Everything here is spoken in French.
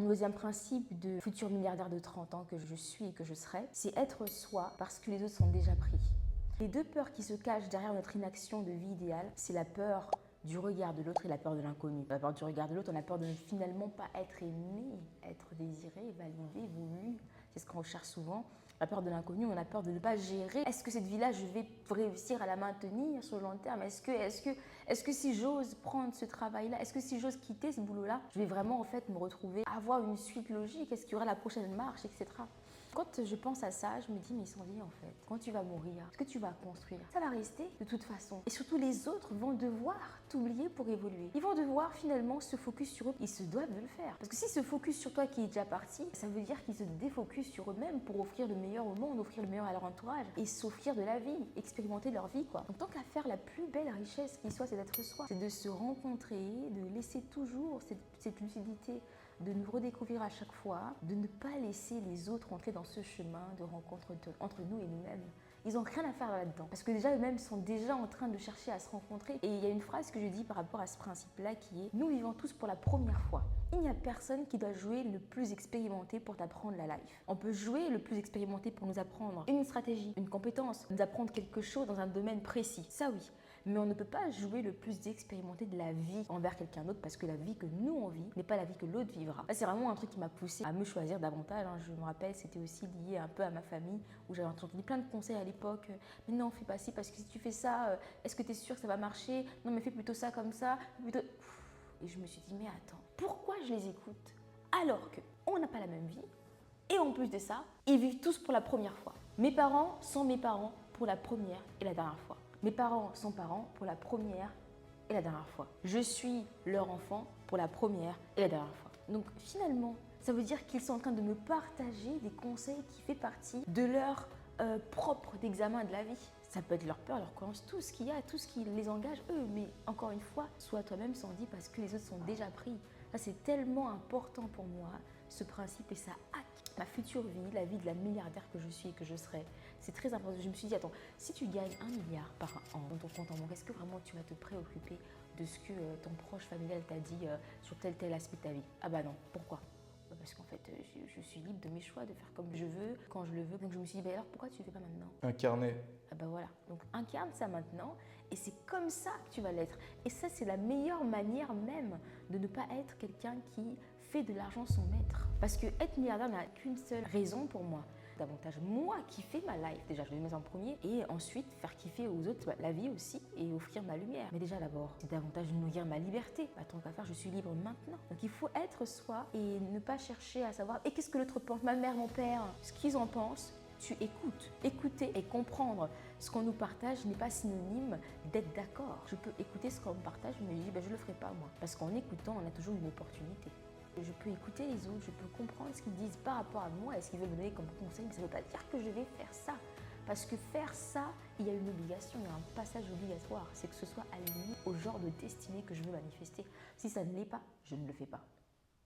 deuxième principe de futur milliardaire de 30 ans que je suis et que je serai, c'est être soi parce que les autres sont déjà pris. Les deux peurs qui se cachent derrière notre inaction de vie idéale, c'est la peur du regard de l'autre et la peur de l'inconnu. La peur du regard de l'autre, on a peur de ne finalement pas être aimé, être désiré, validé, voulu. C'est ce qu'on recherche souvent. La peur de l'inconnu, on a peur de ne pas gérer. Est-ce que cette vie-là, je vais réussir à la maintenir sur le long terme? Est-ce que si j'ose prendre ce travail-là, est-ce que si j'ose quitter ce boulot-là, je vais vraiment en fait me retrouver, avoir une suite logique? Est-ce qu'il y aura la prochaine marche, etc. Quand je pense à ça, je me dis, mais Sandy, en fait, quand tu vas mourir, ce que tu vas construire, ça va rester de toute façon. Et surtout, les autres vont devoir t'oublier pour évoluer. Ils vont devoir finalement se focus sur eux. Ils se doivent de le faire. Parce que s'ils se focus sur toi qui est déjà parti, ça veut dire qu'ils se défocusent sur eux-mêmes pour offrir le meilleur au monde, offrir le meilleur à leur entourage et s'offrir de la vie, expérimenter leur vie, quoi. Donc, tant qu'à faire, la plus belle richesse qui soit, c'est d'être soi. C'est de se rencontrer, de laisser toujours cette lucidité, de nous redécouvrir à chaque fois, de ne pas laisser les autres entrer dans ce chemin de rencontre entre nous et nous-mêmes. Ils n'ont rien à faire là-dedans. Parce que déjà, eux-mêmes sont déjà en train de chercher à se rencontrer. Et il y a une phrase que je dis par rapport à ce principe-là qui est « Nous vivons tous pour la première fois ». Il n'y a personne qui doit jouer le plus expérimenté pour t'apprendre la life. On peut jouer le plus expérimenté pour nous apprendre une stratégie, une compétence, nous apprendre quelque chose dans un domaine précis. Ça oui. Mais on ne peut pas jouer le plus expérimenté de la vie envers quelqu'un d'autre parce que la vie que nous on vit n'est pas la vie que l'autre vivra. C'est vraiment un truc qui m'a poussé à me choisir davantage. Je me rappelle, c'était aussi lié un peu à ma famille où j'avais entendu plein de conseils à l'époque. Mais non, fais pas ci parce que si tu fais ça, est-ce que tu es sûr que ça va marcher? Non, mais fais plutôt ça comme ça. Plutôt... Et je me suis dit, mais attends, pourquoi je les écoute alors qu'on n'a pas la même vie? Et en plus de ça, ils vivent tous pour la première fois. Mes parents sont mes parents pour la première et la dernière fois. Mes parents sont parents pour la première et la dernière fois. Je suis leur enfant pour la première et la dernière fois. Donc finalement, ça veut dire qu'ils sont en train de me partager des conseils qui font partie de leur propre d'examen de la vie. Ça peut être leur peur, leur croyance, tout ce qu'il y a, tout ce qui les engage eux. Mais encore une fois, sois toi-même Sandy parce que les autres sont déjà pris. Ça, c'est tellement important pour moi, ce principe, et ça hack ma future vie, la vie de la milliardaire que je suis et que je serai. C'est très important. Je me suis dit, attends, si tu gagnes 1 milliard par an dans ton compte en banque, est-ce que vraiment tu vas te préoccuper de ce que ton proche familial t'a dit sur tel aspect de ta vie? Ah bah non, pourquoi? Parce qu'en fait, je suis libre de mes choix, de faire comme je veux, quand je le veux. Donc je me suis dit, bah alors pourquoi tu ne le fais pas maintenant? Incarner. Ah bah voilà, donc incarne ça maintenant et c'est comme ça que tu vas l'être. Et ça, c'est la meilleure manière même de ne pas être quelqu'un qui fait de l'argent son maître. Parce que être milliardaire n'a qu'une seule raison pour moi. Davantage moi qui fais ma life, déjà je le mets en premier, et ensuite faire kiffer aux autres la vie aussi et offrir ma lumière. Mais déjà d'abord, c'est davantage nourrir ma liberté. Bah, tant qu'à faire, je suis libre maintenant. Donc il faut être soi et ne pas chercher à savoir et qu'est-ce que l'autre pense, ma mère, mon père, ce qu'ils en pensent. Tu écoutes. Écouter et comprendre ce qu'on nous partage n'est pas synonyme d'être d'accord. Je peux écouter ce qu'on me partage, mais je dis je ne le ferai pas moi. Parce qu'en écoutant, on a toujours une opportunité. Je peux écouter les autres, je peux comprendre ce qu'ils disent par rapport à moi et ce qu'ils veulent me donner comme conseil, mais ça ne veut pas dire que je vais faire ça. Parce que faire ça, il y a une obligation, il y a un passage obligatoire. C'est que ce soit aligné au genre de destinée que je veux manifester. Si ça ne l'est pas, je ne le fais pas.